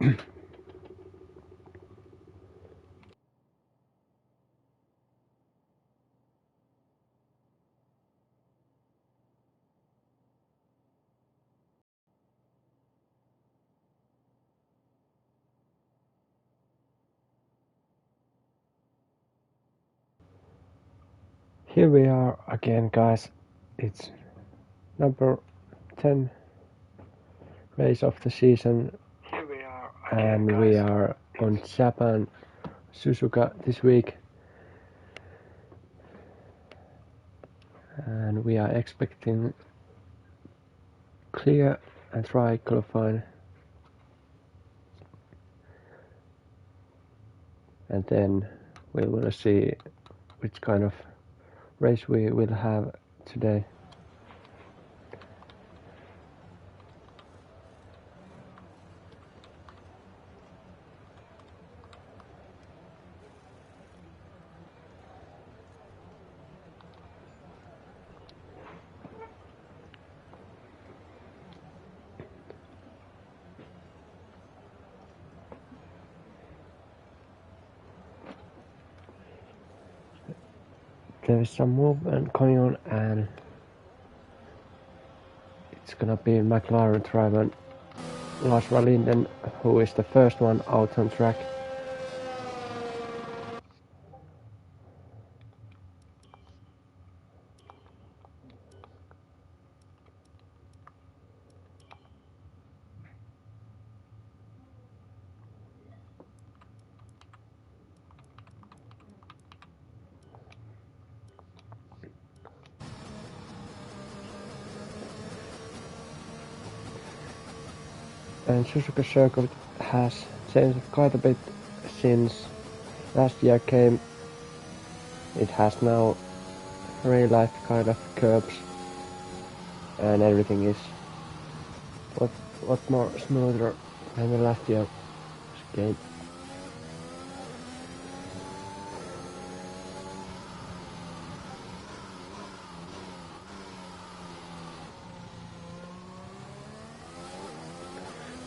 Here we are again, guys. It's number 10 race of the season, and we are on Japan Suzuka this week, and we are expecting clear and dry qualifying, and then we will see which kind of race we will have today. There is some movement going on, and it's gonna be McLaren driver Lars Linden, who is the first one out on track. And Suzuka Circuit has changed quite a bit since last year came. It has now real life kind of curbs, and everything is what more smoother than the last year game.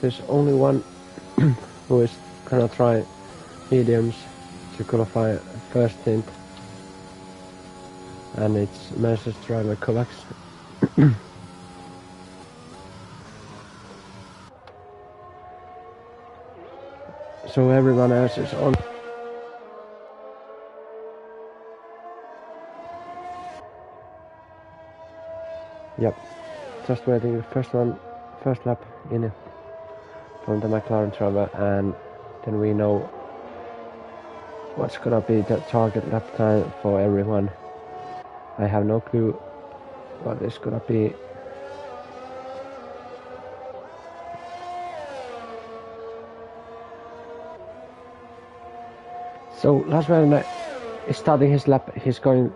There's only one who is gonna try mediums to qualify first stint, and it's Mercedes driver Kovacs. So everyone else is on. Yep, just waiting the first lap in from the McLaren driver, and then we know what's gonna be the target lap time for everyone. I have no clue what it's gonna be. So Lars Werner is starting his lap. He's going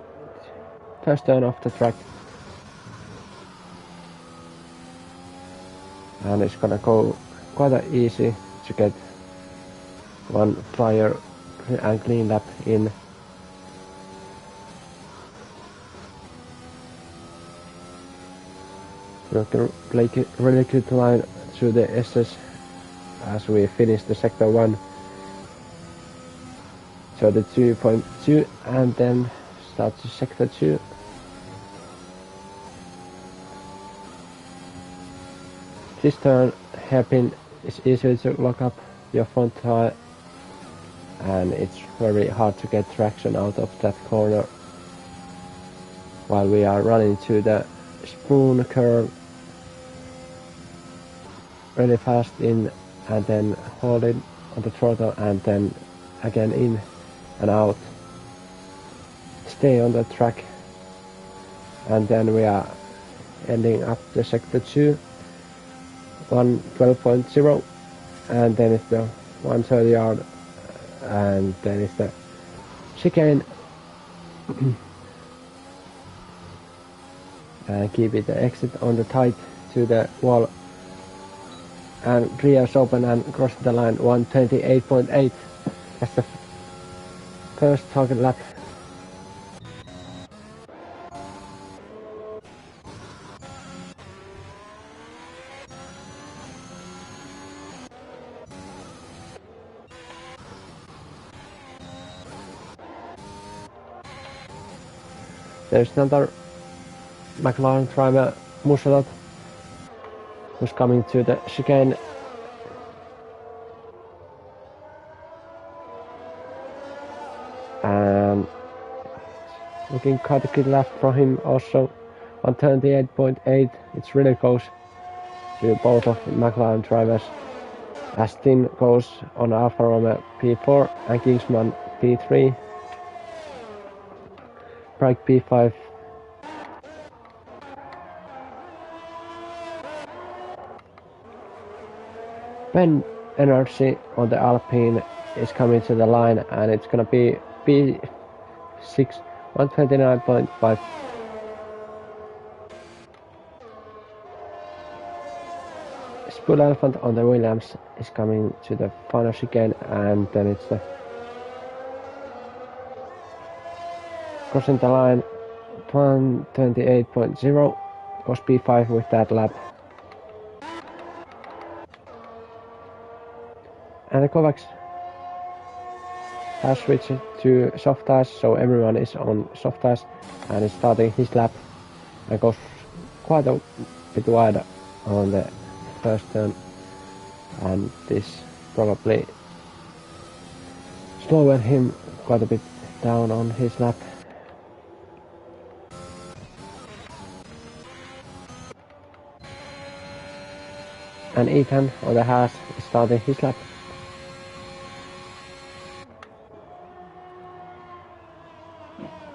first turn off the track, and it's gonna go quite easy to get one fire and clean lap in. Really good line through the SS as we finish the sector 1. So the 2.2, and then start to sector 2. This turn hairpin is easier to lock up your front tire, and it's very hard to get traction out of that corner while we are running to the spoon curve really fast in, and then hold it on the throttle, and then again in and out. Stay on the track, and then we are ending up the sector 2, 112.0, and then it's the 130 yard, and then it's the chicane. And keep it the exit on the tight to the wall, and rears open and cross the line 128.8. That's the first target lap. There's another McLaren driver, Musalot, who's coming to the chicane. And looking quite a good lap from him also. 128.8, it's really close to both of the McLaren drivers. Aston goes on Alfa Romeo P4 and Kingsman P3. Brake P5. Ben Energy on the Alpine is coming to the line, and it's gonna be P6, 129.5. Spool Elephant on the Williams is coming to the final chicane, and then it's the crossing the line 128.0, was P5 with that lap. And the Kovacs has switched to soft tires, so everyone is on soft tires and is starting his lap and goes quite a bit wide on the first turn, and this probably slowed him quite a bit down on his lap. And Ethan on the Haas is starting his lap.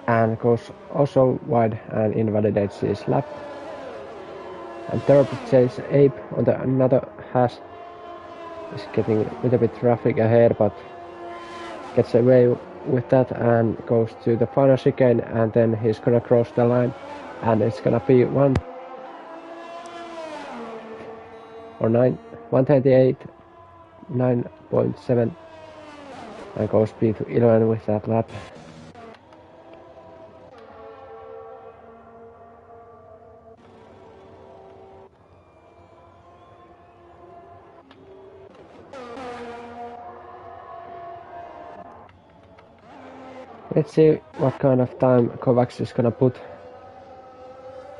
And goes also wide and invalidates his lap. And third Chase Abe on the another Haas is getting a little bit traffic ahead, but gets away with that and goes to the final chicane, and then he's gonna cross the line, and it's gonna be 138, 9.7, and goes P11 with that lap. Let's see what kind of time Kovacs is gonna put.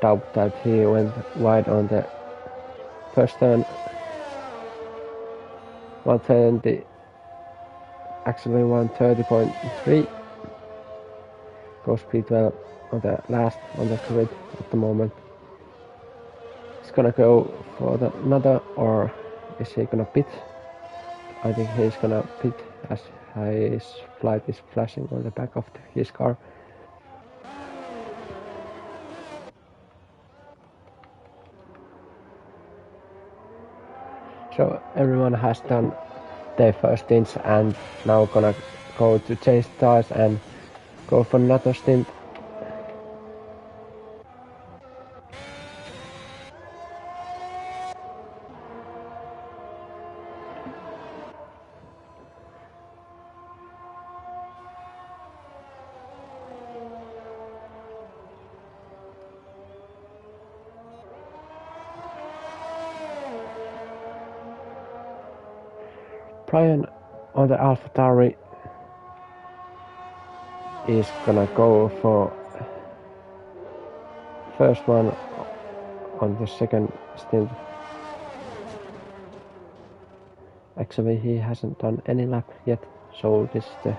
Doubt that he went wide on the first turn. 120, actually 130.3. Goes P12 on the last on the grid at the moment. He's gonna go for another, or is he gonna pit? I think he's gonna pit as his flight is flashing on the back of his car. So everyone has done their first stints and now gonna go to change tires and go for another stint. Brian on the AlphaTauri is gonna go for first one on the second stint. Actually, he hasn't done any lap yet, so this is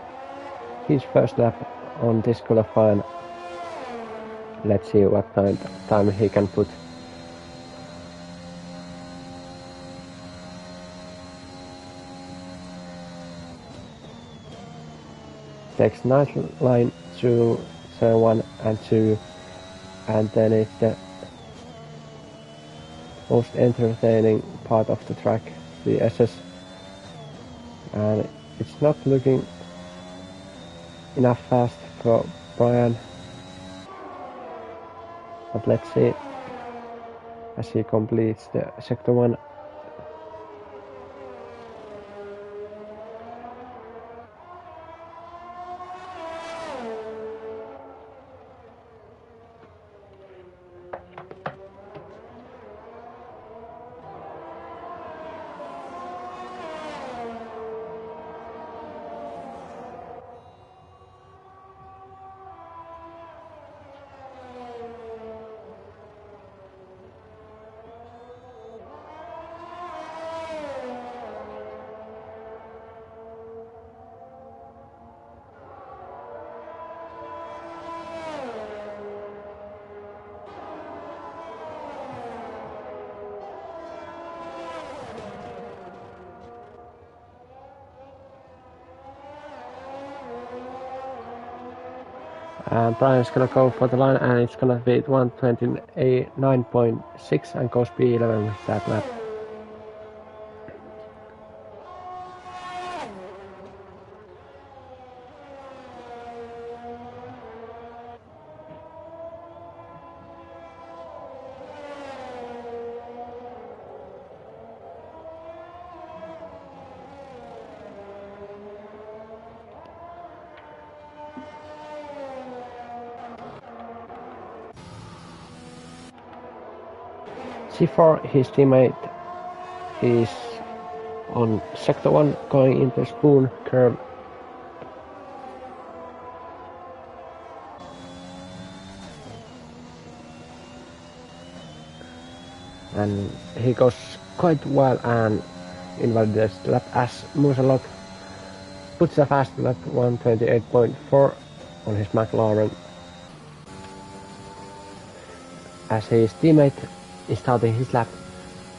his first lap on this qualifying. Let's see what kind of time he can put. Takes nice line to turn 1 and 2, and then it's the most entertaining part of the track, the SS, and it's not looking enough fast for Brian, but let's see as he completes the sector 1. And Brian's gonna go for the line, and it's gonna be 129.6 and goes P11 with that lap. C4, his teammate, is on sector 1 going into spoon curve. And he goes quite well and invalidates the lap as Musalot puts a fast lap 128.4 on his McLaren. As his teammate is starting his lap,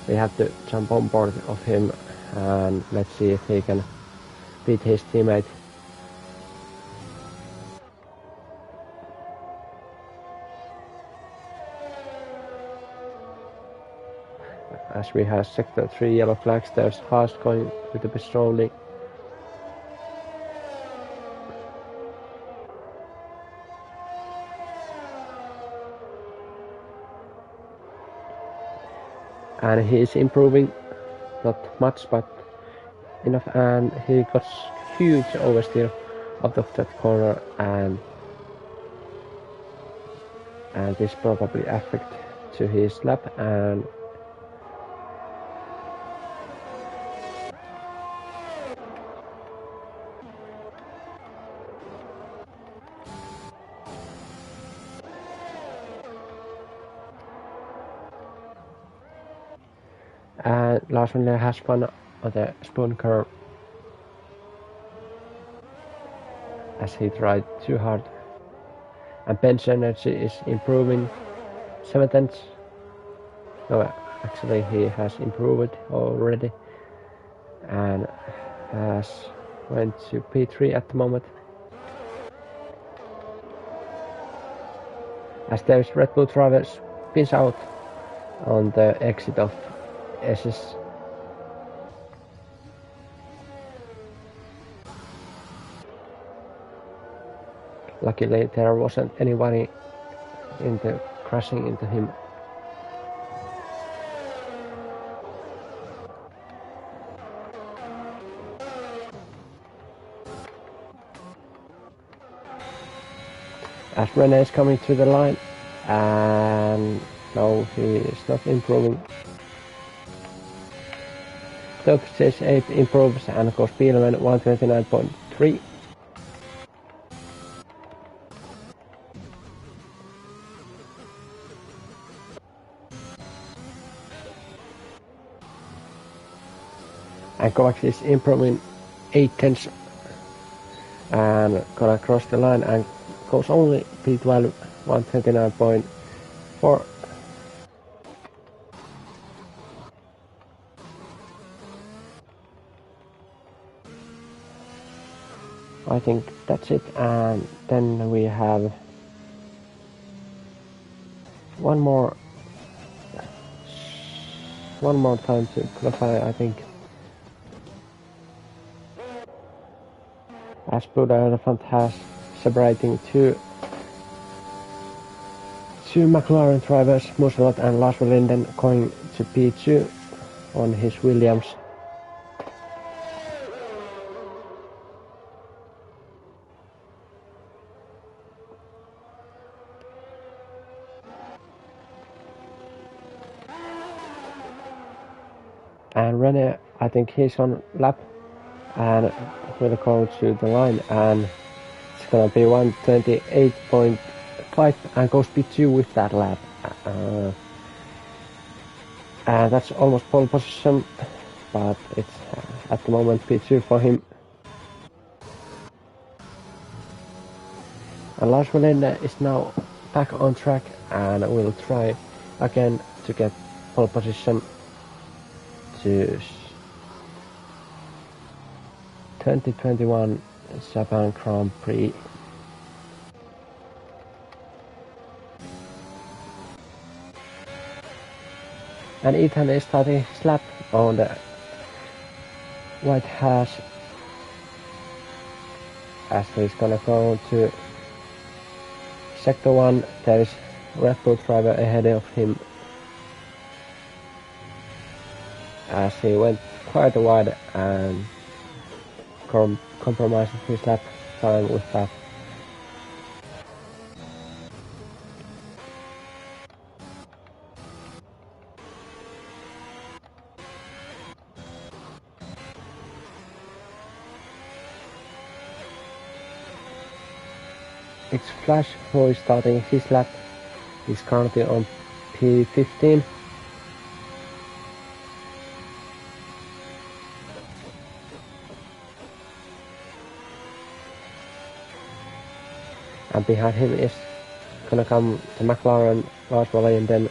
we have to jump on board of him and let's see if he can beat his teammate. As we have sector 3 yellow flags, there's Haas going with a bit slowly. And he is improving, not much but enough, and he got huge oversteer out of that corner, and this probably affect to his lap, and last one has fun on the spoon curve as he tried too hard, and bench energy is improving 7 tenths. No, actually he has improved already and has went to P3 at the moment. As there's Red Bull driver spins out on the exit of SS. Luckily there wasn't anybody crashing into him. As Rene is coming to the line, and no, he is not improving. Top stage 8 improves and goes P11 129.3. And Kovacs is improving 8 tenths and gonna cross the line and goes only P12 129.4. I think that's it, and then we have one more time to qualify, I think. As Blue Elephant has separating two McLaren drivers, Musalot and Lars Linden, going to P2 on his Williams. And Rene, I think he's on lap and will go to the line, and it's gonna be 128.5 and goes P2 with that lap. And that's almost pole position, but it's at the moment P2 for him. And Lars Velenda is now back on track and will try again to get pole position to 2021 Japan Grand Prix. And Ethan is starting his lap on the white hash as he's gonna go to sector 1. There is Red Bull driver ahead of him as he went quite wide and compromised his lap time with that. It's Flash who is starting his lap. He's currently on P15. And behind him is gonna come the McLaren Lars Valley, and then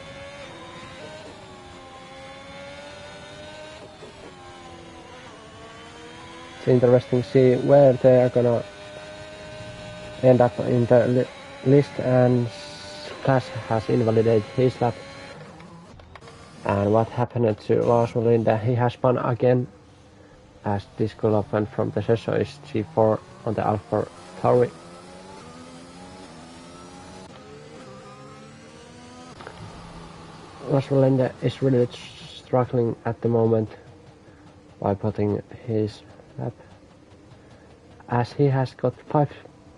it's interesting to see where they are gonna end up in the list, and Flash has invalidated his lap. And what happened to Lars Valley, that he has spun again as disqualified from the session is G4 on the Alpha Tauri. Lars Valenda is really struggling at the moment by putting his lap, as he has got 5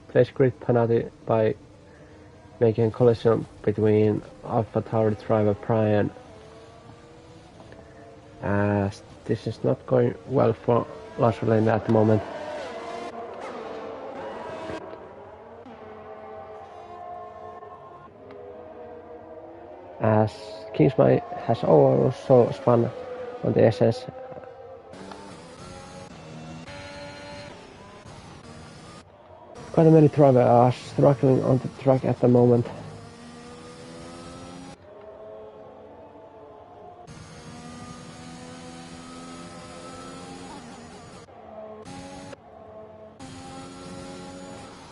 place grid penalty by making a collision between Alpha Tauri driver Brian, as this is not going well for Lars Valenda at the moment. As Kingsby has also spun on the SS. Quite many drivers are struggling on the track at the moment.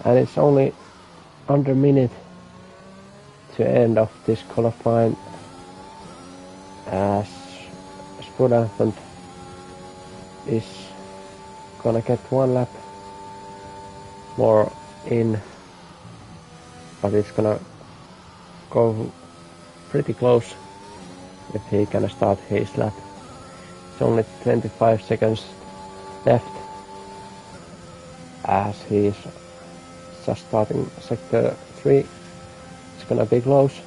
And it's only under a minute to end of this qualifying, as Spudanthan is gonna get 1 lap more in, but it's gonna go pretty close if he can start his lap. It's only 25 seconds left as he's just starting sector 3. It's gonna be close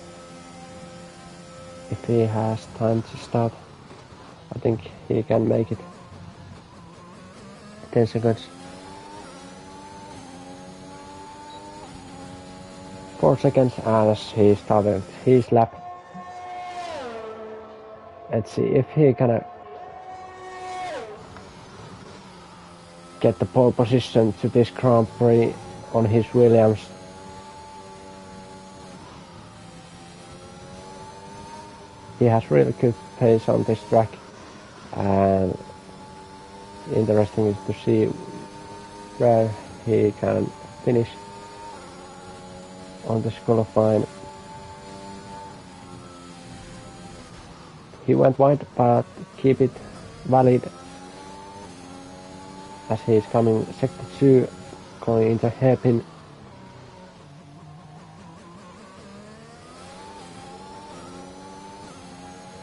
if he has time to start. I think he can make it. 10 seconds. 4 seconds as he started his lap. Let's see if he can get the pole position to this Grand Prix on his Williams. He has really good pace on this track, and interesting is to see where he can finish on this qualifying. He went wide, but keep it valid as he is coming sector 2 going into hairpin.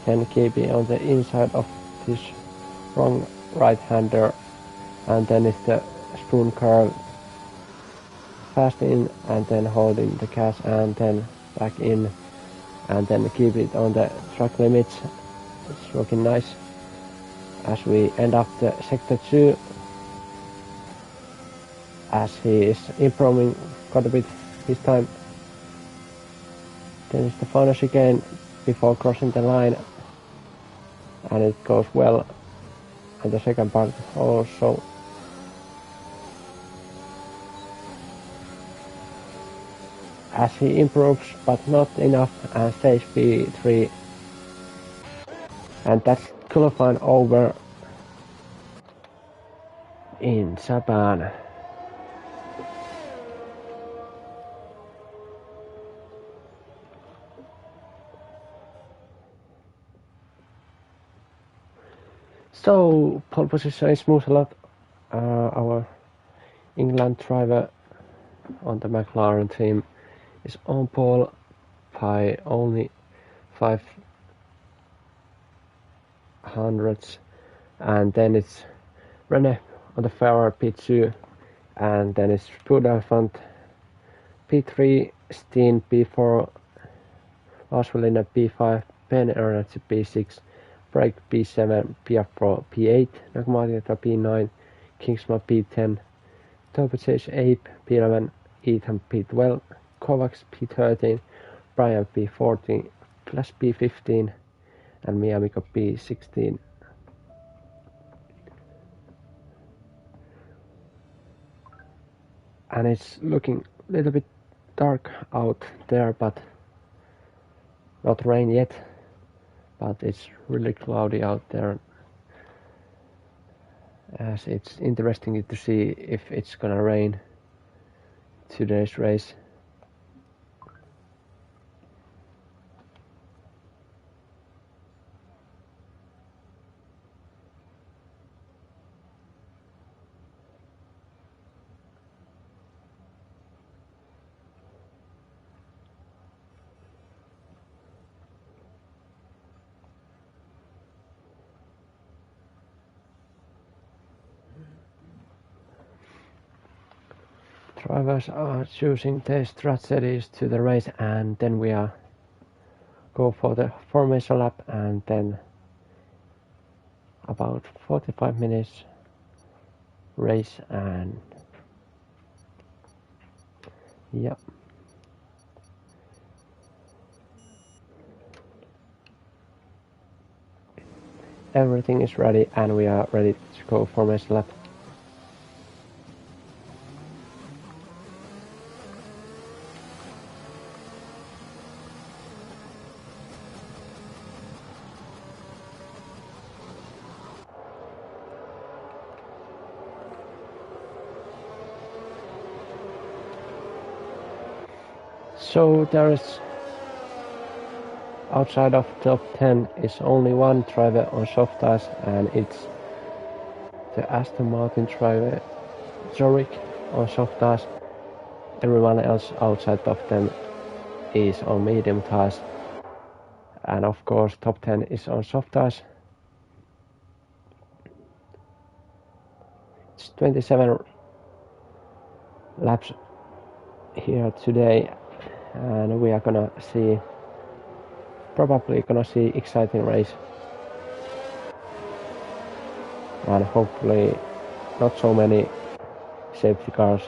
Then keep it on the inside of this wrong right-hander, and then it's the spoon curve fast in and then holding the gas and then back in, and then keep it on the track limits. It's looking nice as we end up the sector 2, as he is improving quite a bit this time. Then it's the final chicane before crossing the line, and it goes well, and the second part also. As he improves, but not enough, and stays P3. And that's qualifying over in Japan. So pole position is Musalot, our England driver on the McLaren team, is on pole by only 500ths, and then it's Rene on the Ferrari P2, and then it's Budafont P3, Steen P4, Aswelina P5, Ben Ernst P6, Brake P7, Piafro P8, Nagmatita P9, Kingsman P10, Topachase Ape P11, Ethan P12, Kovacs P13, Brian P14, Flash P15, and Miyamiko P16. And it's looking a little bit dark out there, but not rain yet, but it's really cloudy out there, as it's interesting to see if it's gonna rain today's race. Drivers are choosing their strategies to the race, and then we are go for the formation lap, and then about 45 minutes race, and yeah. Everything is ready, and we are ready to go formation lap. So there is, outside of top 10, is only one driver on soft tires, and it's the Aston Martin driver Zurich on soft tires. Everyone else outside of them is on medium tires, and of course top 10 is on soft tires. It's 27 laps here today, and we are probably gonna see exciting race, and hopefully not so many safety cars.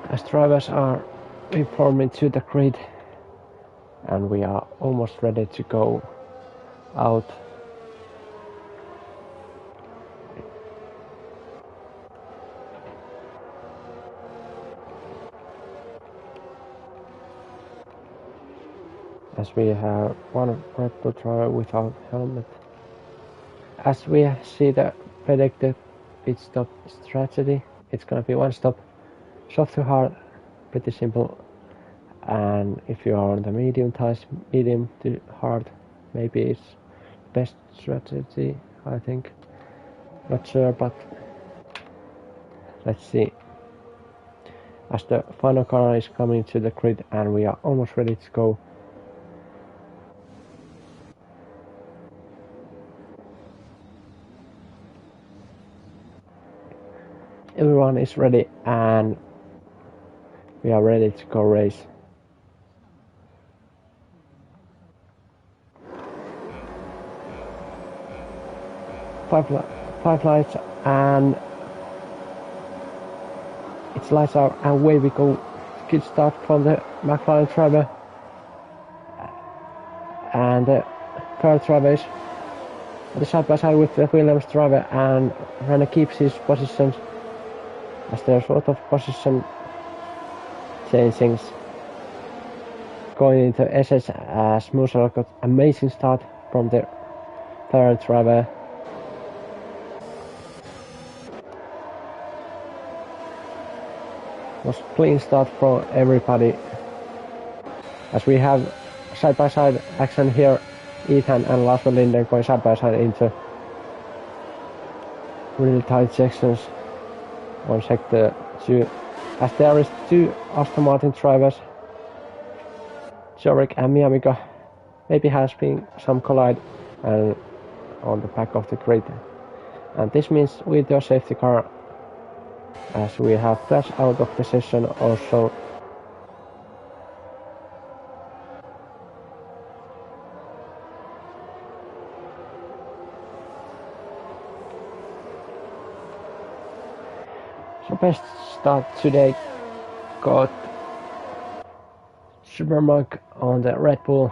As drivers are reforming to the grid, and we are almost ready to go out. As we have one Red Bull driver without helmet. As we see the predicted pit stop strategy, it's gonna be one stop, soft to hard, pretty simple. And if you are on the medium tires, medium to hard, maybe it's best strategy, I think. Not sure, but let's see. As the final car is coming to the grid, and we are almost ready to go. everyone is ready and we are ready to go race. Five lights and it's lights out and away we go. Good start from the McLaren driver and the third driver is the side by side with the Williams driver, and Rene keeps his position as there's a lot of position changings going into SS as Musala got amazing start from the third driver. Was clean start from everybody as we have side by side action here. Ethan and Lars Linden going side by side into really tight sections on sector 2 as there is two Aston Martin drivers, Jorik and Miamigo. Maybe has been some collide and on the back of the grid, and this means with your safety car as we have Flash out of the session also. So best start today got Supermug on the Red Bull,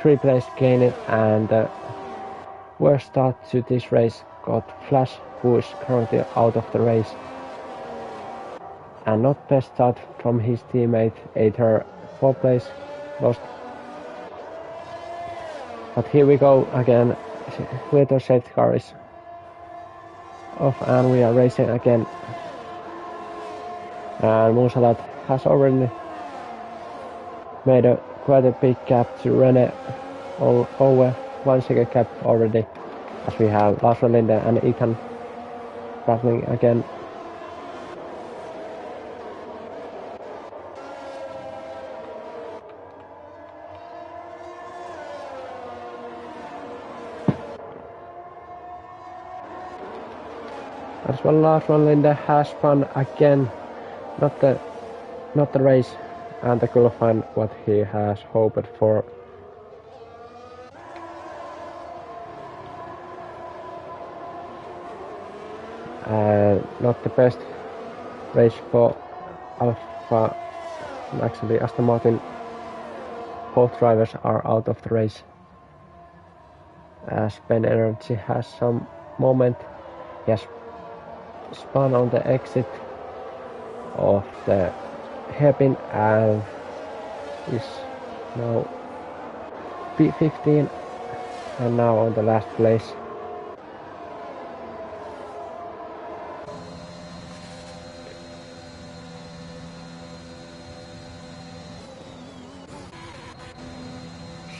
3 place gain, and worst start to this race got Flash, who is currently out of the race, and not best start from his teammate Aether, 4th place lost. But here we go again, with our safety car is off and we are racing again, and Musalat has already made quite a big gap to Rene, over 1 second gap already, as we have Lars Linden and Ethan battling again. As well, Lars Linden has won again, not the race and the qualifying what he has hoped for. Not the best race for Alpha, actually Aston Martin. Both drivers are out of the race as Ben Energy has some moment. He has spun on the exit of the hairpin and is now P15 and now on the last place.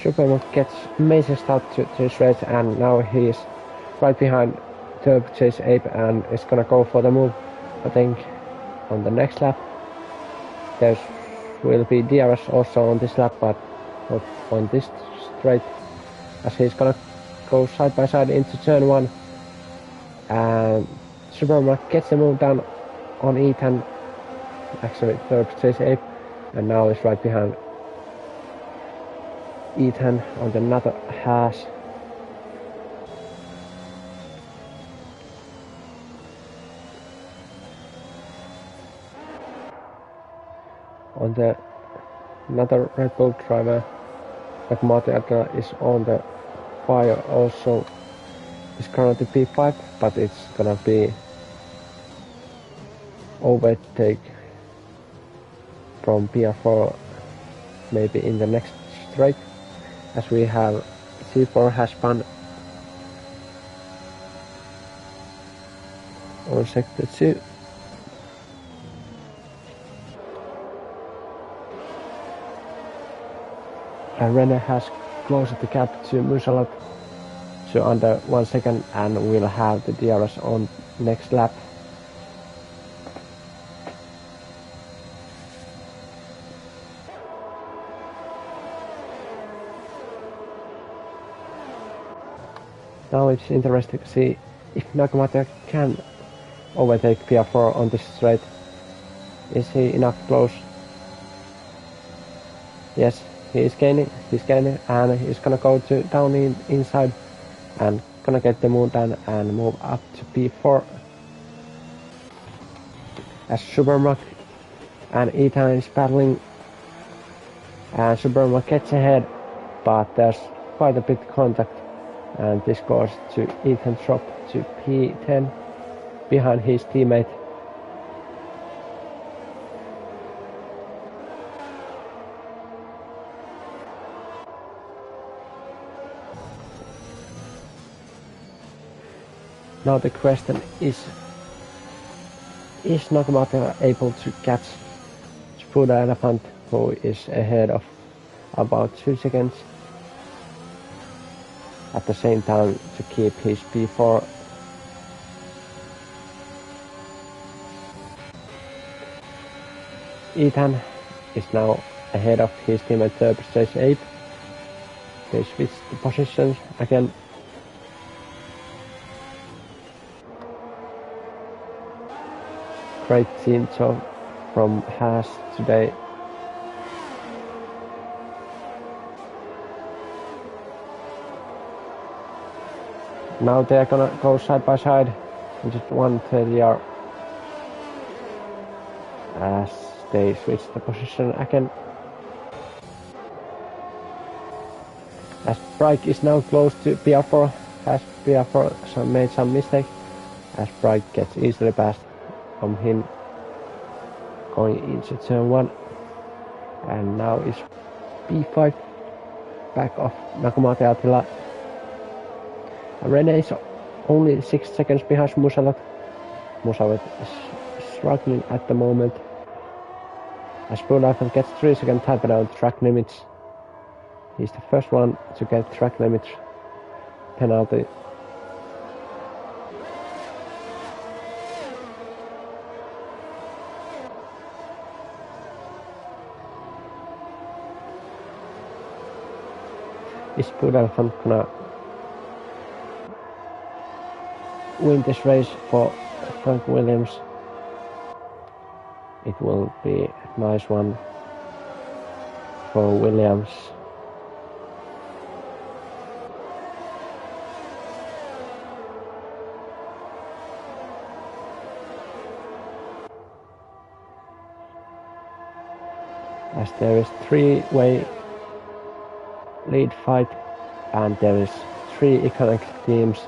Superman gets amazing start to this race and now he is right behind Turbo Chase Ape and is gonna go for the move. I think on the next lap there will be DRS also on this lap, but not on this straight, as he's gonna go side by side into turn 1 and Superman gets the move down on Ethan, actually Turbo Chase Ape, and now is right behind Ethan on the another hash. On the another Red Bull driver, but Martin is on the fire also. It's currently P5, but it's gonna be overtake from PR4 maybe in the next straight, as we have C4 has spun on sector 2. And Rene has closed the gap to Musalat to under 1 second and will have the DRS on next lap. Now it's interesting to see if Nagamata can overtake PR4 on this straight. Is he enough close? Yes, he's gaining, and he's gonna go to down inside and gonna get the move done and move up to P4. As Supermark and Ethan is battling, and Supermark gets ahead, but there's quite a bit contact, and this goes to Ethan drop to P10 behind his teammate. Now the question is Nakamoto able to catch Buddha Elephant, who is ahead of about 2 seconds, at the same time to keep his P4. Ethan is now ahead of his teammate third stage Ape. They switch the positions again. Great team job from Haas today. Now they're gonna go side by side, which is 130R, as they switch the position again. As Bright is now close to PR4, as PR4 made some mistake, as Bright gets easily past from him going into turn 1, and now is P5 back of Nakamoto Attila. Rene is only 6 seconds behind Musavat. Musavat is struggling at the moment, as Bullafan gets 3 seconds tap down track limits. He's the first one to get track limits penalty. Is Bullafan gonna win this race for Frank Williams? It will be a nice one for Williams. As there is 3-way lead fight, and there is 3 iconic teams.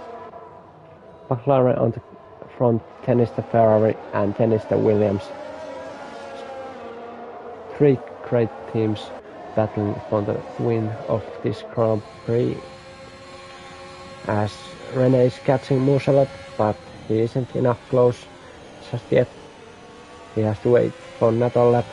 McLaren on the front, 10 is the Ferrari, and 10 is the Williams. 3 great teams battling for the win of this Grand Prix. As Rene is catching Musavat, but he isn't enough close just yet. He has to wait for another lap.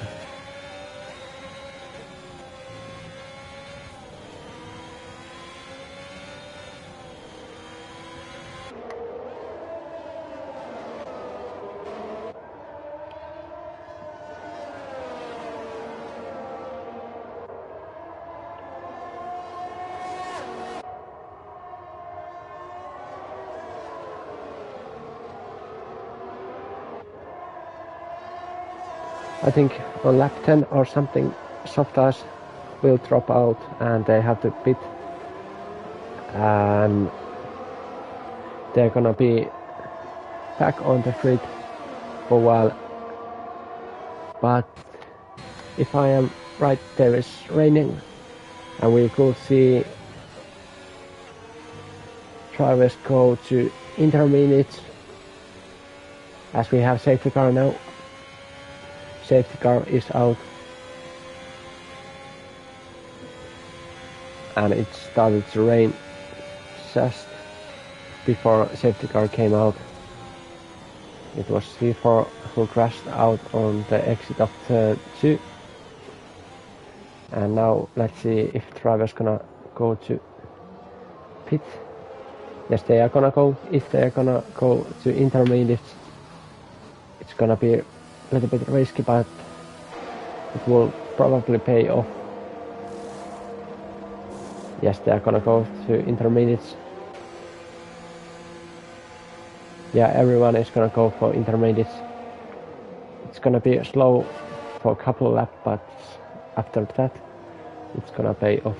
I think on lap 10 or something, Softas will drop out and they have to pit, and they're gonna be back on the grid for a while. But if I am right, there is raining, and we could see drivers go to intermediates, as we have safety car now. Safety car is out, and it started to rain just before safety car came out. It was C4 who crashed out on the exit of turn 2, and now let's see if driver's gonna go to pit. Yes, they are gonna go. If they're gonna go to intermediates, it's gonna be a little bit risky, but it will probably pay off. Yes, they are gonna go to intermediates. Yeah, everyone is gonna go for intermediates. It's gonna be slow for a couple of laps, but after that, it's gonna pay off.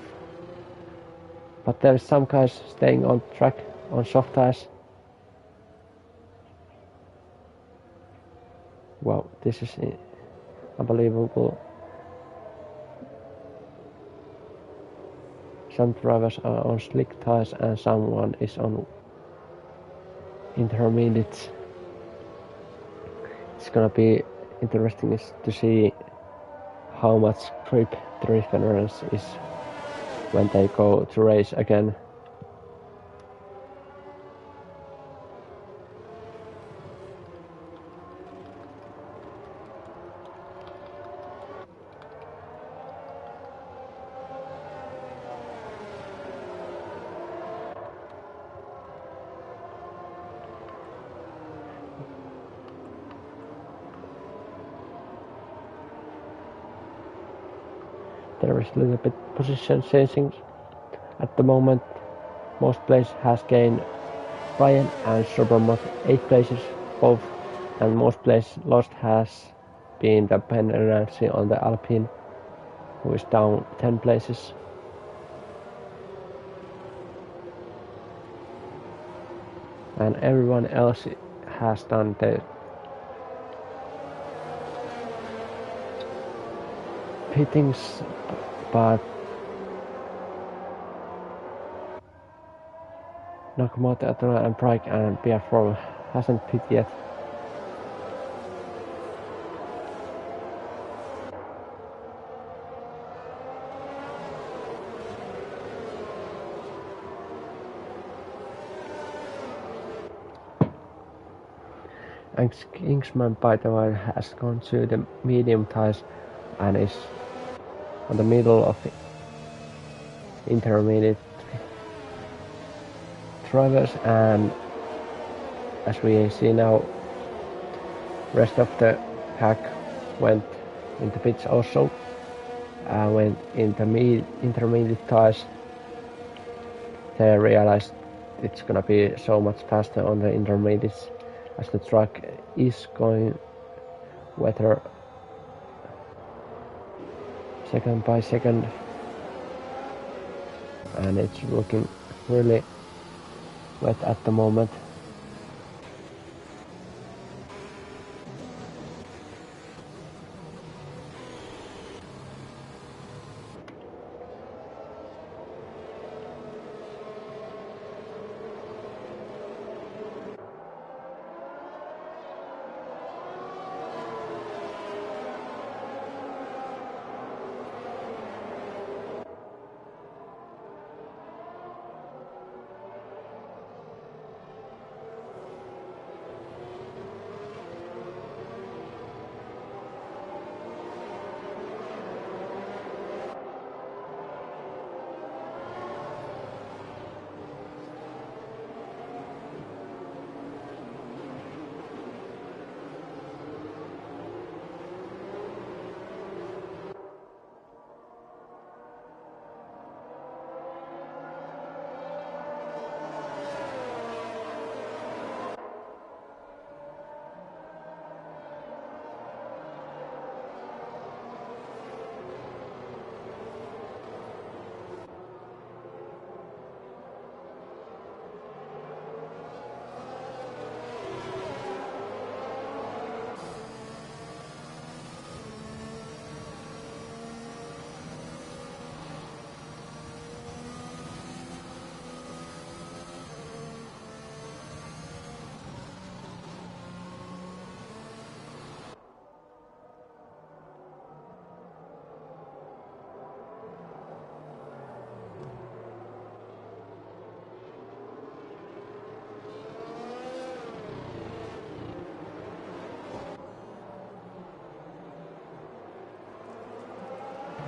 But there's some guys staying on track on soft tires. Wow, this is unbelievable. Some drivers are on slick tires and someone is on intermediates. It's gonna be interesting to see how much grip the difference is when they go to race again. There is a little bit position changing at the moment. Most places has gained Ryan and Supermod 8 places both, and most places lost has been the penalty on the Alpine, who is down 10 places. And everyone else has done the fittings, but Nakamoto, Atona and Pryke and BR4 hasn't pit yet. And Kingsman, by the way, has gone to the medium tires and is on the middle of the intermediate drivers, and as we see now, rest of the pack went into pits also, went into intermediate tires. They realized it's gonna be so much faster on the intermediates as the track is going wetter second by second, and it's looking really wet at the moment.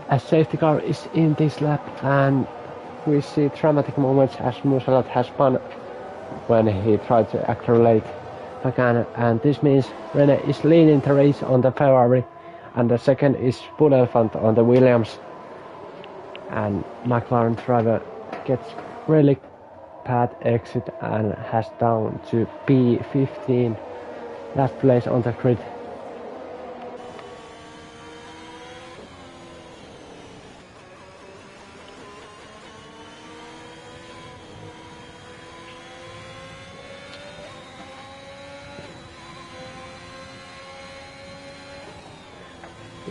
A safety car is in this lap, and we see dramatic moments as Musalat has spun when he tried to accelerate again, and this means Rene is leading the race on the Ferrari, and the second is Bull Elephant on the Williams, and McLaren driver gets really pad exit and has down to P15, last place on the grid.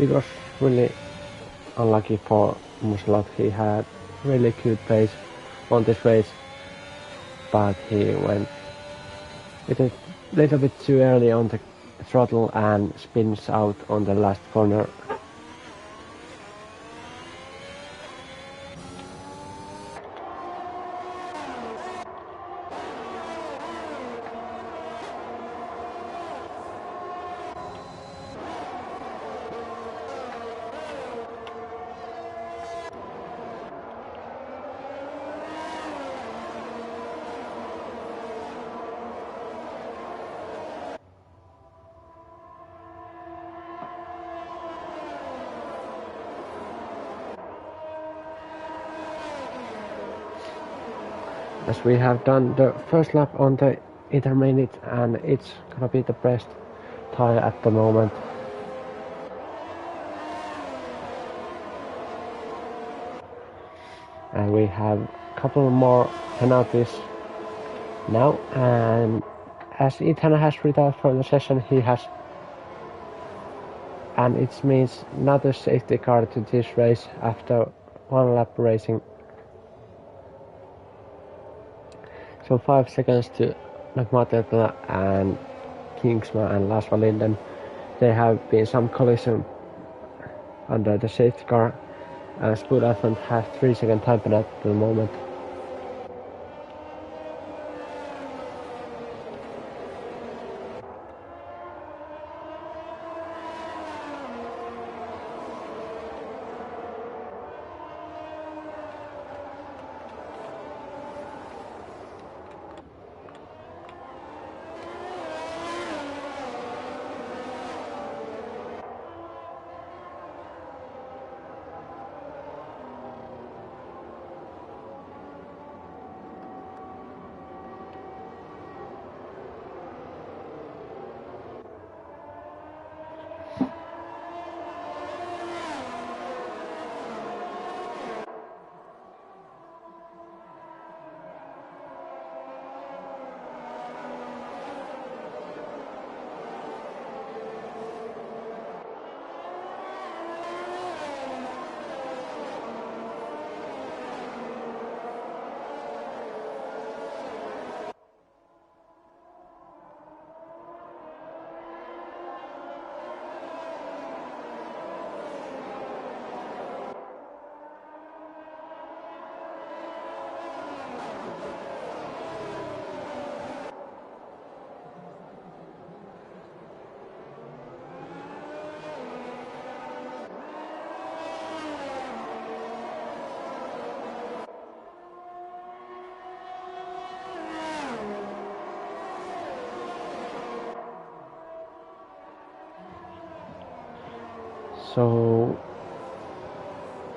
It was really unlucky for Muslot. He had really good pace on this race, but he went a little bit too early on the throttle and spins out on the last corner. As we have done the first lap on the intermediate, and it's gonna be the best tire at the moment. And we have a couple more penalties now, and as Ethan has retired from the session, and it means another safety car to this race after one lap racing. So 5 seconds to McMartin and Kingsman and Lars Linden. There have been some collision under the safety car, and Spud Atlant has 3-second time penalty at the moment. So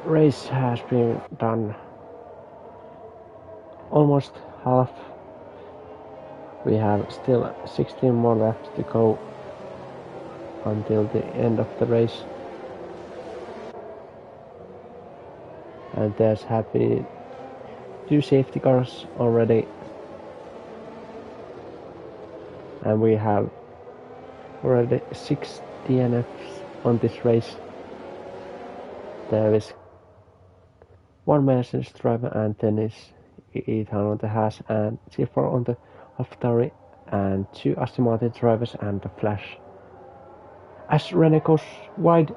race has been done almost half. We have still 16 more laps to go until the end of the race. And there's have been 2 safety cars already. And we have already 6 DNFs on this race. There is 1 Mercedes driver, and then is Ethan on the Haas and C4 on the AlphaTauri, and 2 Aston Martin drivers and the Flash. As Rene goes wide,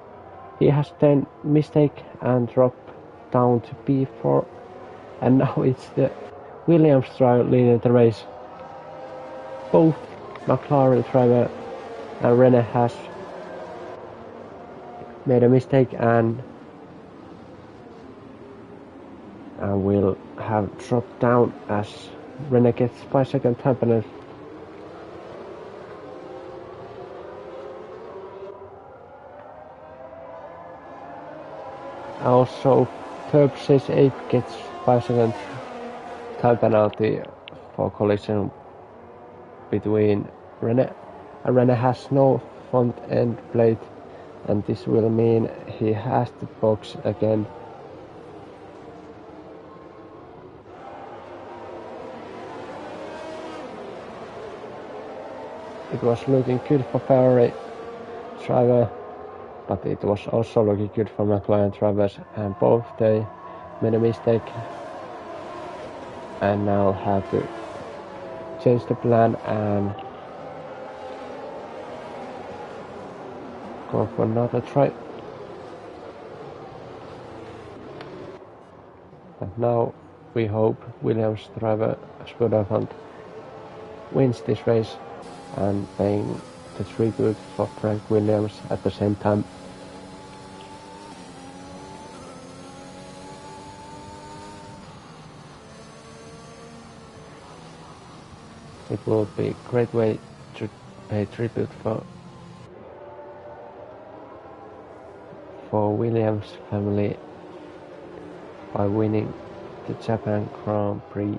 he has then mistake and drop down to P4, and now it's the Williams driver leading the race. Both McLaren driver and Rene has made a mistake and will have dropped down as Rene gets 5-second time penalty. Also, third place 8 gets 5 seconds time penalty for collision between Rene. And Rene has no front end plate, and this will mean he has to box again. It was looking good for Ferrari driver, but it was also looking good for McLaren drivers, and both they made a mistake and now have to change the plan and go for another try. And now we hope Williams driver Spudafant wins this race and paying the tribute for Frank Williams at the same time. It will be a great way to pay tribute for Williams family by winning the Japan Grand Prix.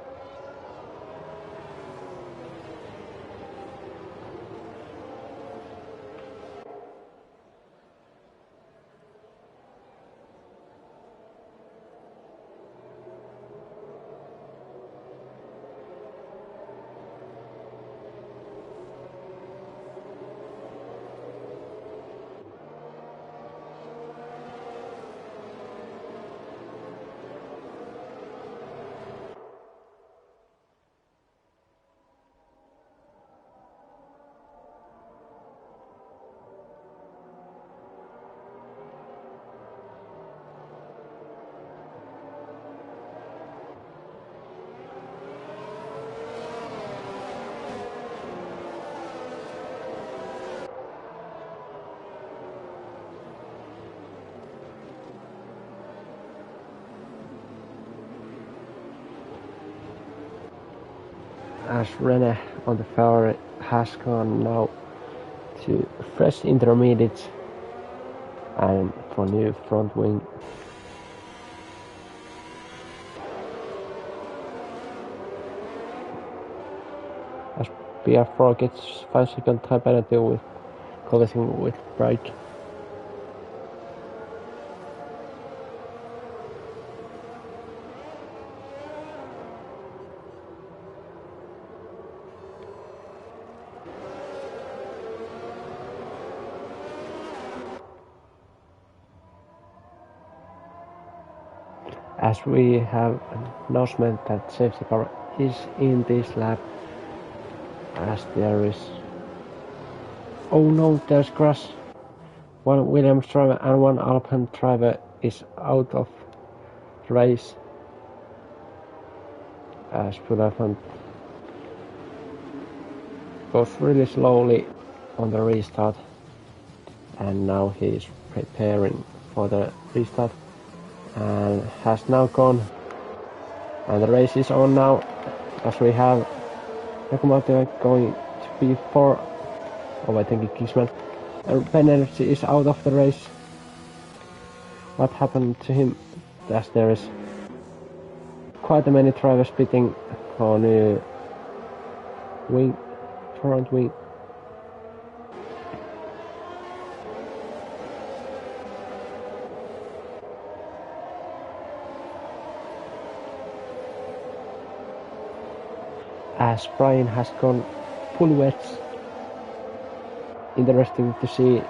As Rene on the Ferrari has gone now to fresh intermediates and for new front wing. As PR4 gets 5-second time penalty with collision with brake. As we have an announcement that safety car is in this lap, as there is... Oh no, there's crash. One Williams driver and one Alpine driver is out of race. As Spudafant goes really slowly on the restart, and now he is preparing for the restart and has now gone, and the race is on now as we have locomotive going to P4 overtaking Kingsman, and Ben Energy is out of the race. What happened to him? As there is quite a many drivers pitting for new wing, front wing. As Brian has gone full wet. Interesting to see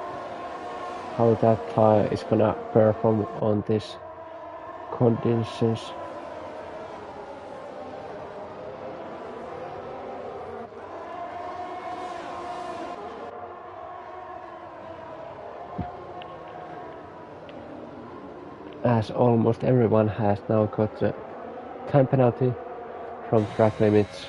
how that tire is gonna perform on these conditions. As almost everyone has now got a time penalty from track limits.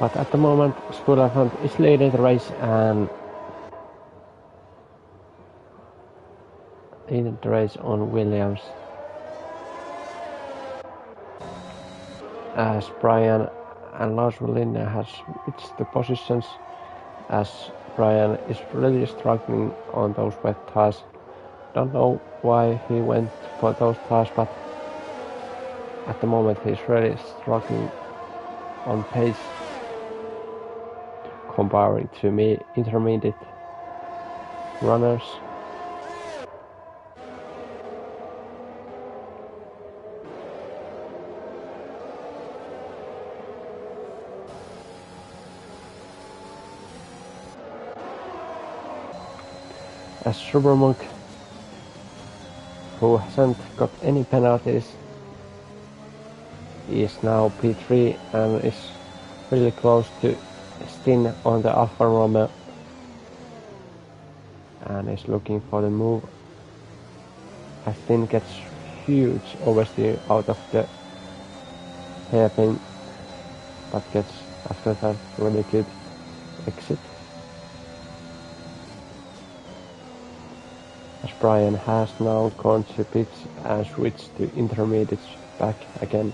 But at the moment, Spudafront is leading the race and leading the race on Williams. As Brian and Lars Wallinder has reached the positions, as Brian is really struggling on those wet tires. Don't know why he went for those tires, but at the moment he's really struggling on pace comparing to me intermediate runners. As Supermonk, who hasn't got any penalties, is now P3 and is really close to Stin on the Alfa Romeo and is looking for the move. As Stin gets huge oversteer out of the hairpin, but gets after that really good exit. As Brian has now gone to pits and switched to intermediates back again.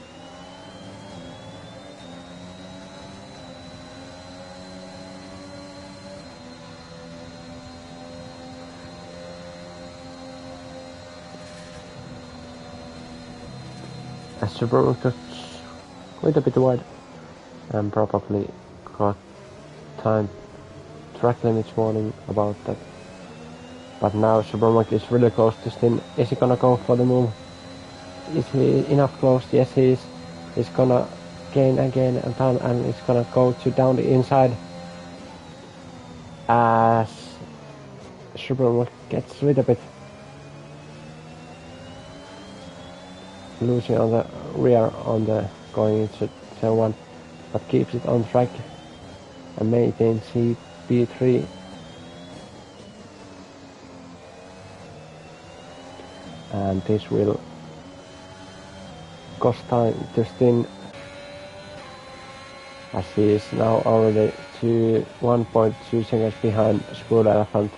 As Supermonk got quite a bit wide and probably got time track limits warning about that. But now Supermonk is really close to Stin. Is he gonna go for the move? Is he enough close? Yes, he is. He's gonna gain again and down, and he's gonna go to down the inside. As Supermonk gets rid of it. Losing on the rear on the going into turn 1, but keeps it on track and maintains CP3. And this will cost time to Stin, as he is now already 1.2 seconds behind Spud Elephant.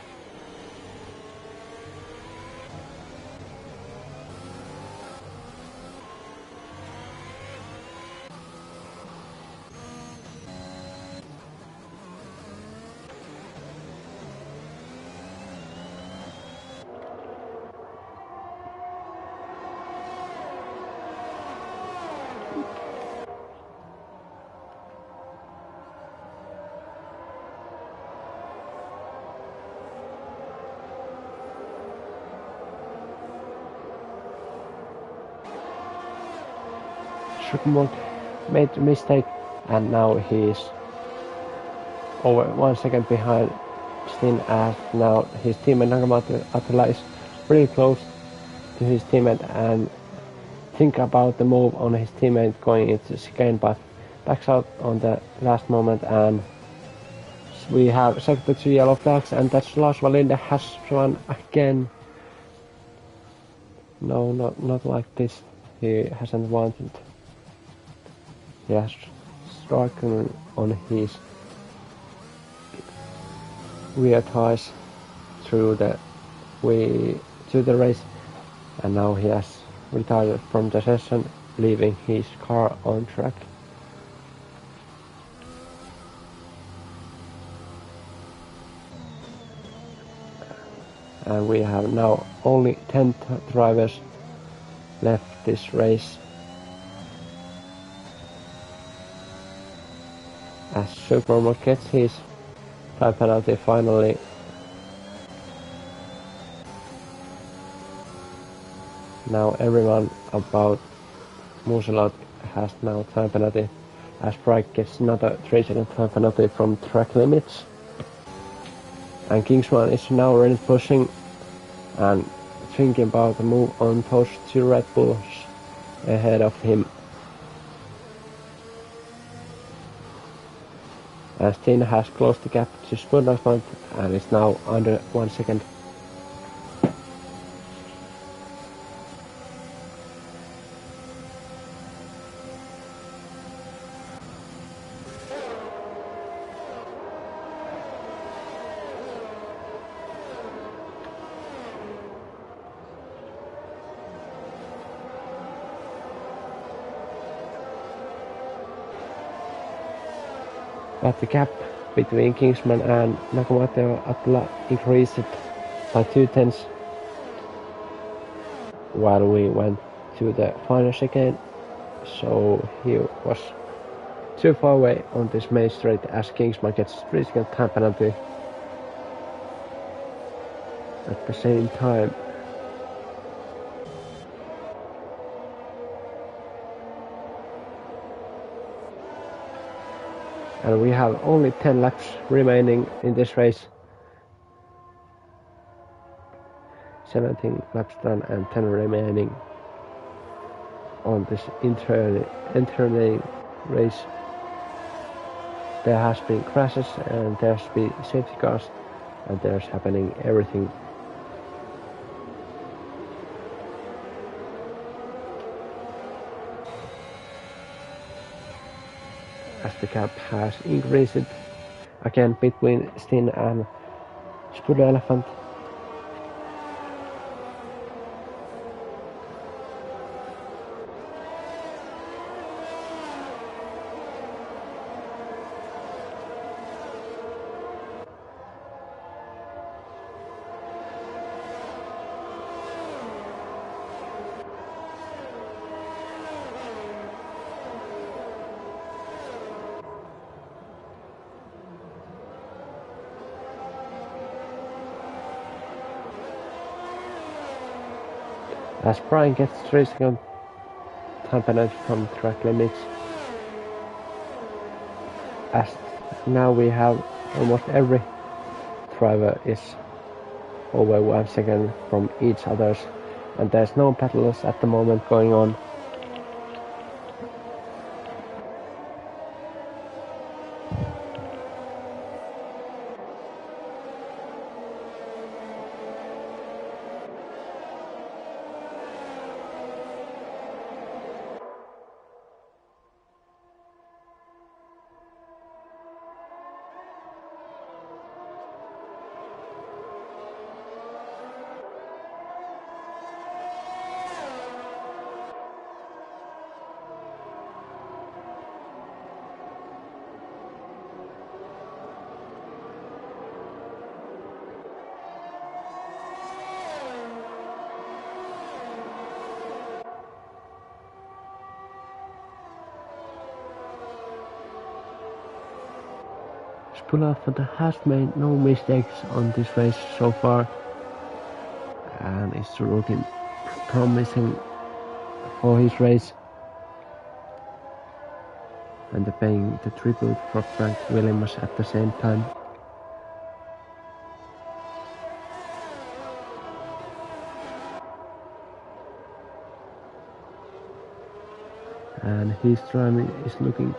Supermonk made a mistake and now he is over 1 second behind Stin, as now his teammate Nagamatsu Attila is really close to his teammate and think about the move on his teammate going into chicane, but backs out on the last moment, and we have sector 2 yellow flags, and that's Lars Wallinder has run again. No, not like this. He hasn't wanted. He has struggled on his rear tires through the race, and now he has retired from the session, leaving his car on track. And we have now only 10 drivers left this race, as Supermonk gets his time penalty finally. Now everyone about Muselot has now time penalty, as Bright gets another 3-second time penalty from track limits. And Kingsman is now really pushing and thinking about the move on those 2 Red Bulls ahead of him. And Stin has closed the gap to Spudafront and is now under 1 second. but the gap between Kingsman and Nakamateo Attila increased by 2/10 while we went to the finals again, so he was too far away on this main straight as Kingsman gets 3-second time penalty. At the same time, and we have only 10 laps remaining in this race. 17 laps done and 10 remaining on this internal race. There has been crashes and there's been safety cars and there's happening everything. As the gap has increased again between Stin and Spudder Elephant. As Brian gets 3-second time penalty from track limits. As now we have almost every driver is over 1 second from each others, and there's no battles at the moment going on. Spudder has made no mistakes on this race so far and is looking promising for his race. And paying the tribute for Frank Williams at the same time. And his driving is looking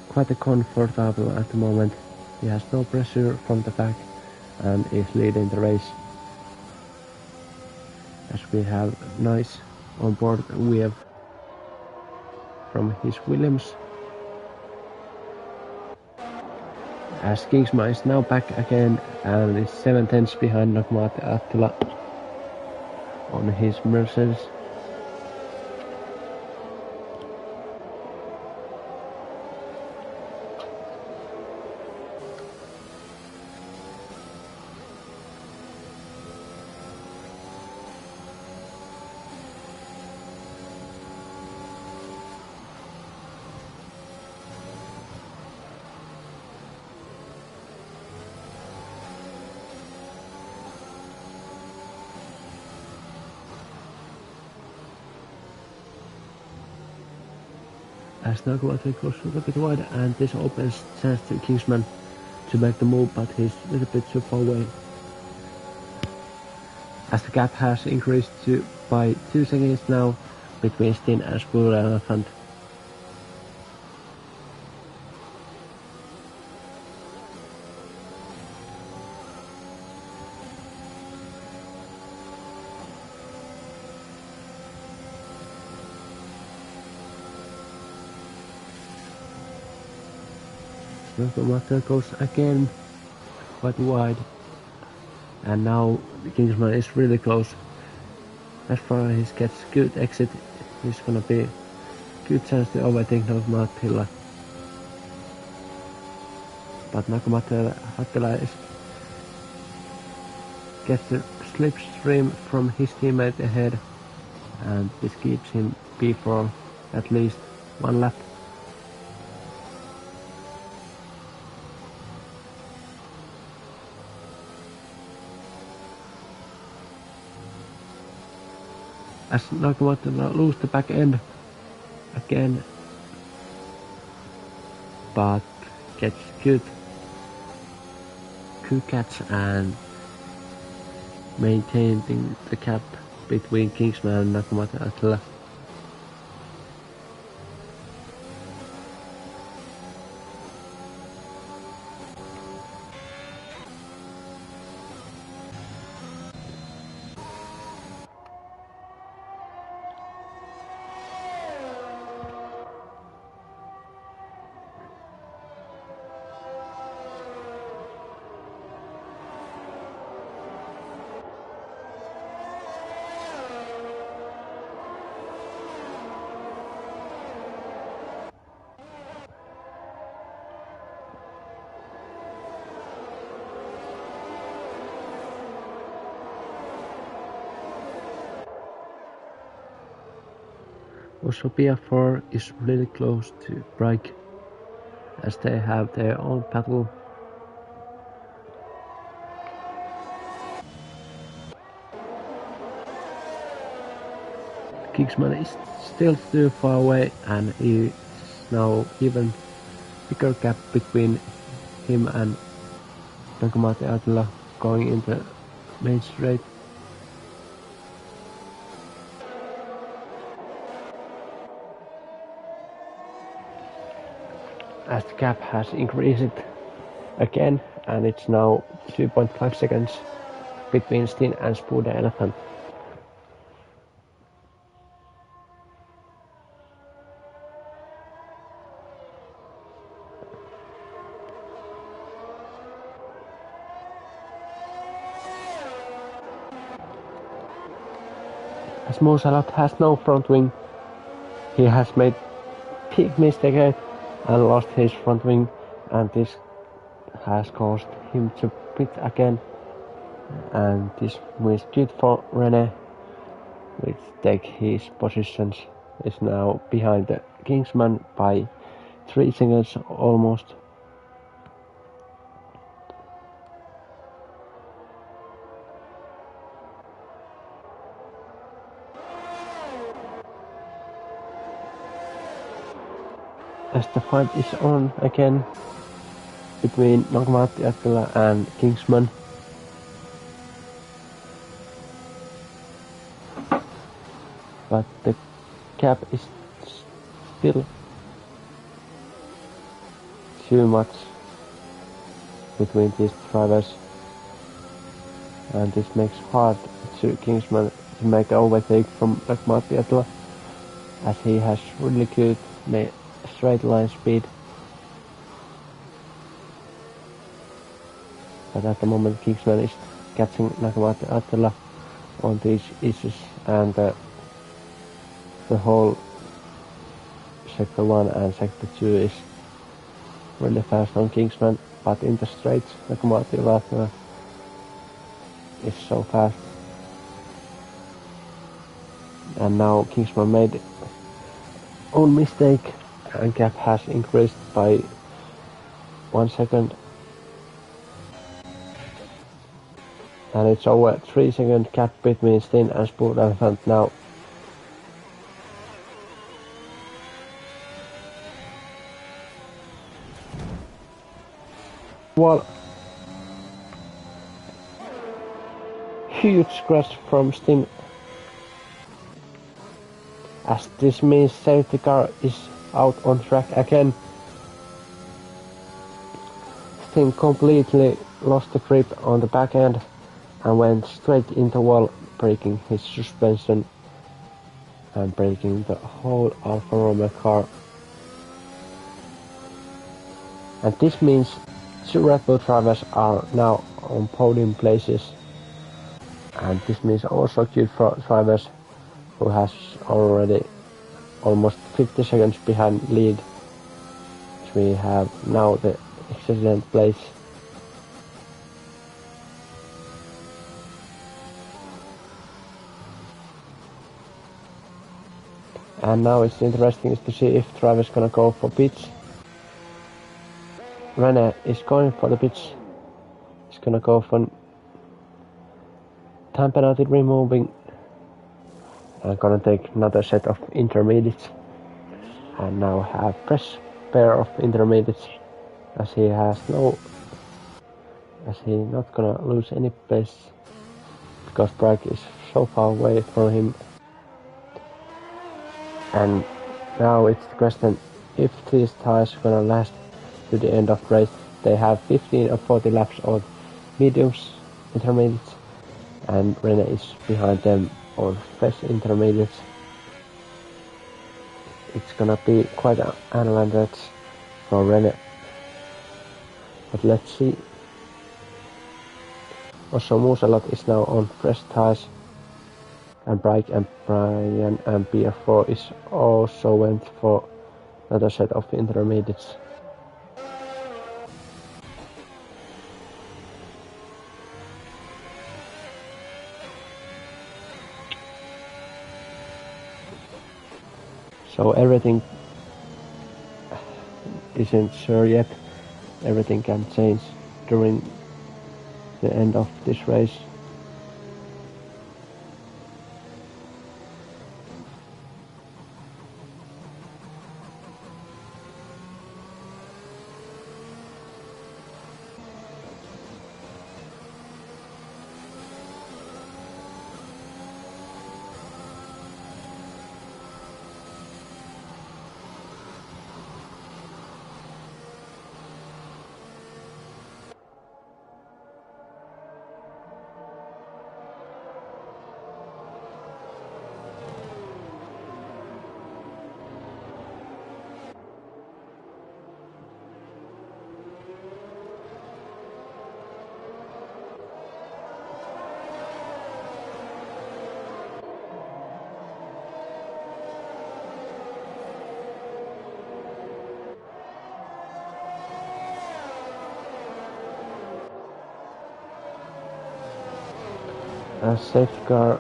quite comfortable at the moment. He has no pressure from the back and is leading the race. As we have nice onboard wave from his Williams. As Kingsman is now back again and is 7/10 behind Nakamateo Attila on his Mercedes. As Nakamateo goes a little bit wide and this opens chance to Kingsman to make the move, but he's a little bit too far away. As the gap has increased by 2 seconds now between Stin and Spudder Elephant. Nakamateo goes again quite wide, and now Kingsman is really close. As far as he gets good exit, he's gonna be good chance to overtake Nakamateo. but Nakamata gets the slipstream from his teammate ahead, and this keeps him before at least one lap. As Nakamata loses the back end again, but gets good catch and maintaining the gap between Kingsman and Nakamata Attila. Also, BF4 is really close to break, as they have their own battle. Kingsman is still too far away, and is now even bigger gap between him and Nakamata Attila going into main straight. As the gap has increased again, and it's now 2.5 seconds between Stin and Spooder Elephant. As Mosalot has no front wing, he has made big mistake and lost his front wing, and this has caused him to pit again, and this means good for Rene, which take his positions, is now behind the Kingsman by 3 seconds almost. As the fight is on again between Nakamata Attila and Kingsman. But the gap is still too much between these drivers, and this makes hard to Kingsman to make an overtake from Nakamata Attila, as he has really good straight line speed. But at the moment Kingsman is catching Nakamata Attila on these issues, and the whole sector 1 and sector 2 is really fast on Kingsman, but in the straights Nakamata Attila is so fast. And now Kingsman made own mistake, and gap has increased by 1 second, and it's over 3 second gap between Stin and Spooder Elephant now. Well, huge crash from Stin, as this means safety car is out on track again. Stin completely lost the grip on the back end and went straight into wall, breaking his suspension and breaking the whole Alfa Romeo car. And this means 2 Red Bull drivers are now on podium places, and this means also good for drivers who has already almost 50 seconds behind lead. We have now the excellent place. And now it's interesting to see if driver's gonna go for pits. Rene is going for the pits. He's gonna go for time penalty removing. I'm gonna take another set of intermediates. And now have fresh pair of intermediates, as he not gonna lose any pace because Bragg is so far away from him. And now it's the question if these tires are gonna last to the end of the race. They have 15 or 40 laps on mediums, intermediates, and Rene is behind them on fresh intermediates. It's gonna be quite an advantage for Rene. But let's see. Also Muusalot is now on fresh tires. And Bragg and Brian and BF4 is also went for another set of intermediates. So everything isn't sure yet. Everything can change during the end of this race. A safety car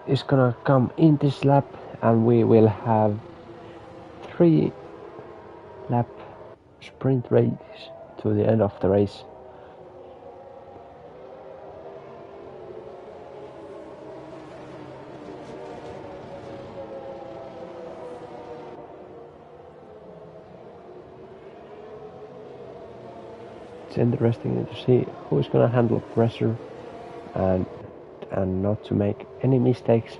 is gonna come in this lap, and we will have 3-lap sprint race to the end of the race. It's interesting to see who is gonna handle pressure and not to make any mistakes.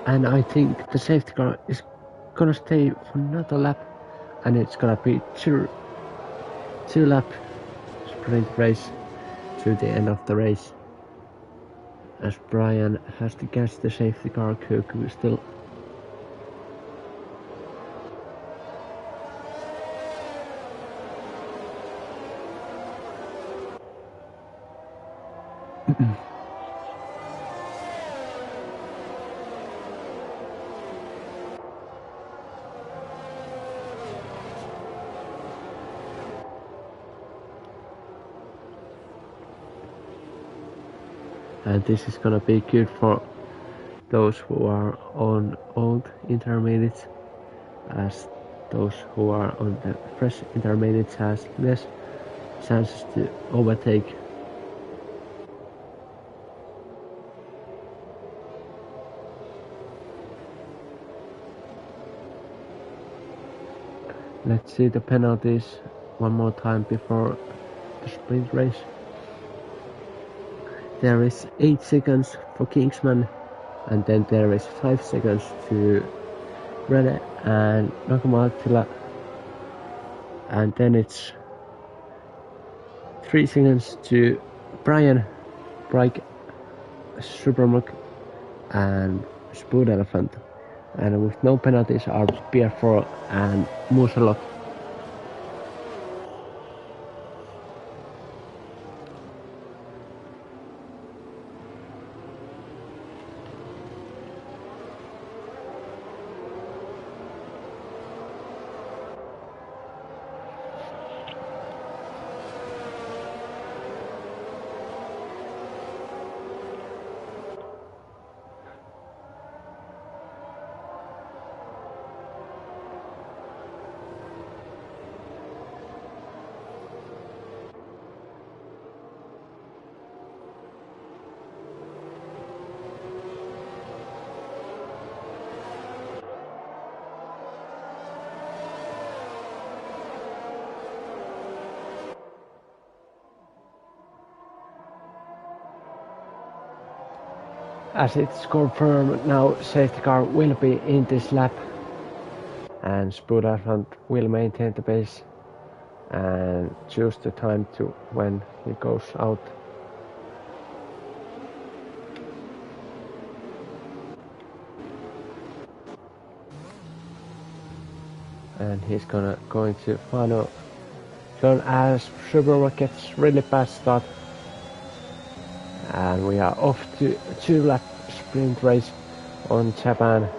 And I think the safety car is gonna stay for another lap, and it's gonna be two-lap sprint race to the end of the race, as Brian has to catch the safety car. Kuku still and this is gonna be good for those who are on old intermediates, as those who are on the fresh intermediates has less chances to overtake. Let's see the penalties one more time before the sprint race. There is 8 seconds for Kingsman, and then there is 5 seconds to Rene and Nakamatila, and then it's 3 seconds to Brian, Bright, Supermuk, and Spoon Elephant, and with no penalties are Pierre4 and Muselot. As it's confirmed now, safety car will be in this lap, and Spoon Elephant will maintain the pace and choose the time to when he goes out. And he's going to final turn as Supermarket gets really fast start, and we are off to 2-lap sprint race on Japan.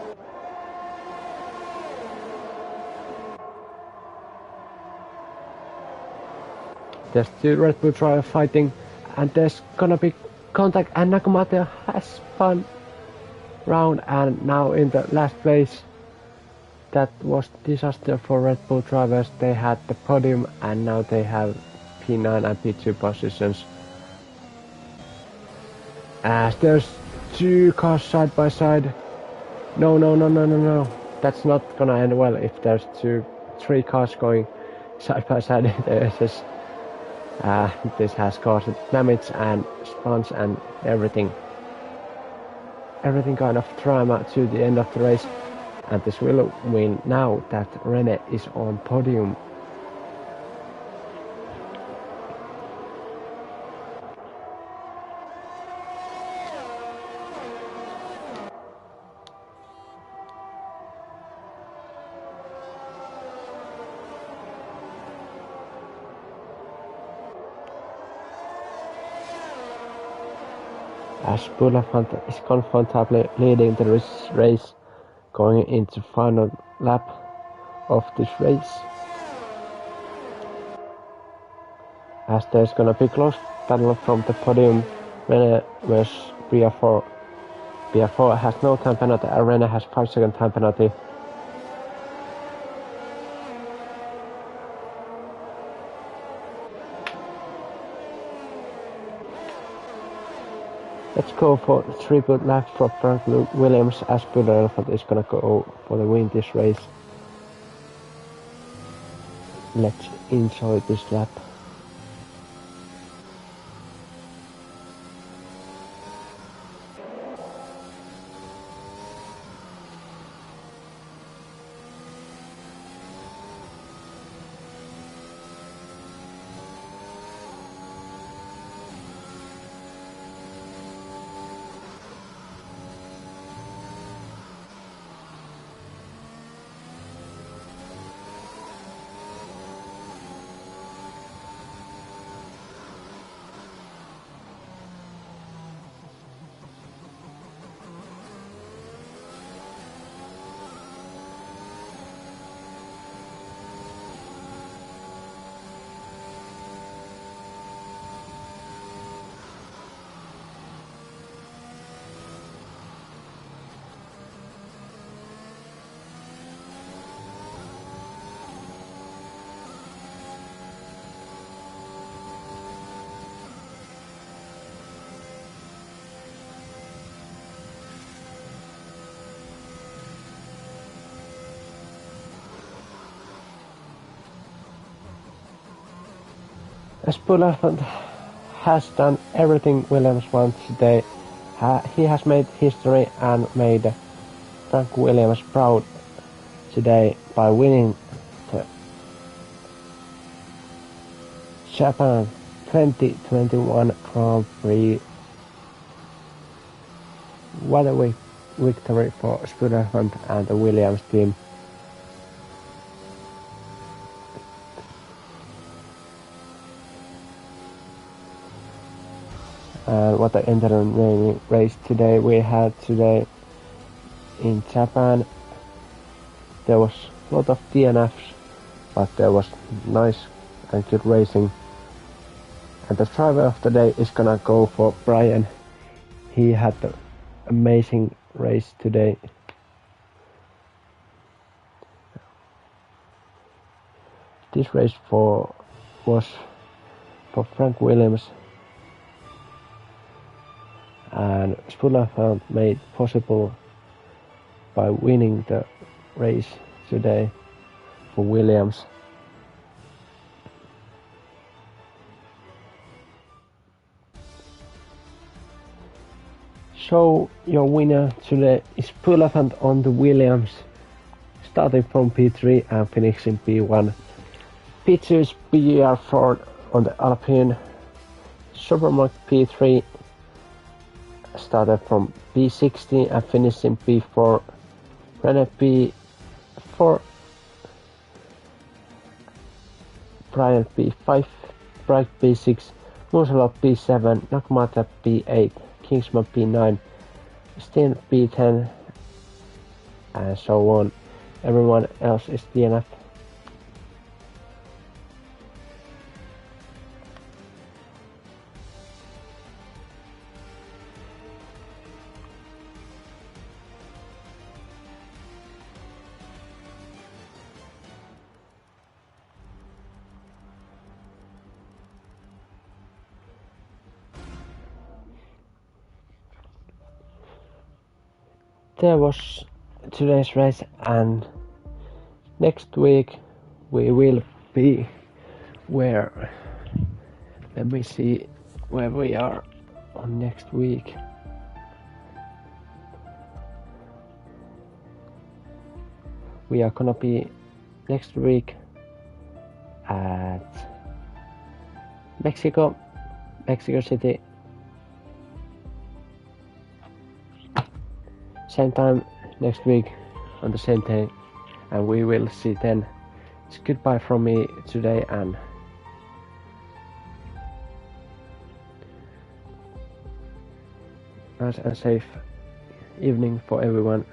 There's 2 Red Bull drivers fighting, and there's gonna be contact, and Nakamata has spun round and now in the last place. That was disaster for Red Bull drivers. They had the podium and now they have P9 and P2 positions. As there's 2 cars side by side. No. That's not gonna end well if there's 3 cars going side by side in the SS. This has caused damage and spawns and everything. Everything kind of drama to the end of the race. And this will win now that Rene is on podium. As Bulafant is comfortably leading the race going into final lap of this race. As there's gonna be close battle from the podium, Rene versus BR4. BR4 has no time penalty and Rene has 5-second time penalty. Let's go for the triple lap for Frank Williams, as Builder Elephant is gonna go for the win this race. Let's enjoy this lap. Spullerford has done everything Williams wants today. He has made history and made Frank Williams proud today by winning the Japan 2021 Grand Prix. What a victory for Spullerford and the Williams team. What an entertaining race today we had today in Japan. There was a lot of DNFs, but there was nice and good racing. And the driver of the day is gonna go for Brian. He had an amazing race today. This race was for Frank Williams, and Spullerford made possible by winning the race today for Williams. So your winner today is Spullerford on the Williams, starting from P3 and finishing P1. P2 is BR4 on the Alpine. Supermark P3 started from P60 and finished in P4. Renner P4, Brian P5, Bright P6, Muselo P7, Nakmata P8, Kingsman P9, Steen P10, and so on. Everyone else is DNF. There was today's race, and next week we will be where? Let me see where we are on next week. We are gonna be next week at Mexico City. Same time next week on the same day, and we will see then. It's goodbye from me today, and nice and safe evening for everyone.